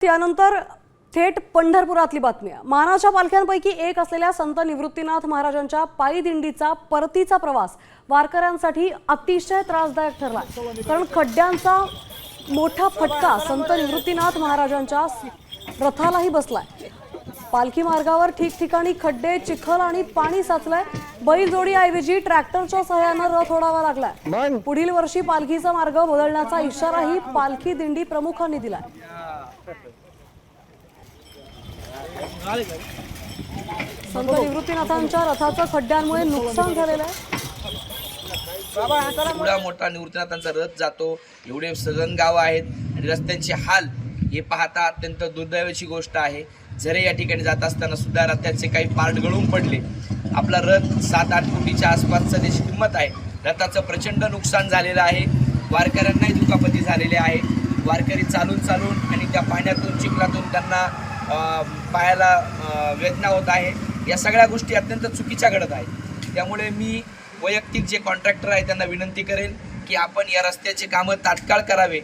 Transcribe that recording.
त्यानंतर थेट पंढरपुरातली बातमी आहे। मानाच्या पालख्यांपैकी एक असलेल्या संत निवृत्तीनाथ महाराजांच्या पायी दिंडीचा परतीचा प्रवास वारकऱ्यांसाठी अतिशय त्रासदायक ठरला, कारण खड्ड्यांचा मोठा फटका संत निवृत्तीनाथ महाराजांच्या रथालाही बसलाय। पालखी मार्गावर ठिकठिकाणी खड्डे, चिखल आणि पाणी साचलंय। बैलजोडीऐवजी ट्रॅक्टरच्या सहाय्याने रथ ओढावा लागलाय। पुढील वर्षी पालखीचा मार्ग बदलण्याचा इशाराही पालखी दिंडी प्रमुखांनी दिलाय। संत निवृत्तीनाथांच्या रथाचं खड्ड्यांमुळे नुकसान झालेलं आहे। एवढा मोठा निवृत्तीनाथांचा रथ जातो, एवढे सगळं गाव आहेत आणि रस्त्यांचे हाल हे पाहता अत्यंत दुर्दैवाची गोष्ट आहे। झरे या ठिकाणी जात असताना सुद्धा रथाचे काही पार्ट गळून पडले। आपला रथ 7-8 कोटीच्या आसपासचा त्याची किंमत आहे। रथाचं प्रचंड नुकसान झालेलं आहे। वारकऱ्यांनाही दुखापती झालेले आहे। वारकरी चालून आणि त्या पाण्यातून चिखलातून त्यांना पायाला वेदना होत आहे। या सगळ्या गोष्टी अत्यंत चुकीच्या घडत आहेत। त्यामुळे मी वैयक्तिक जे कॉन्ट्रॅक्टर आहे त्यांना विनंती करेन की आपण या रस्त्याचे कामं तात्काळ करावे।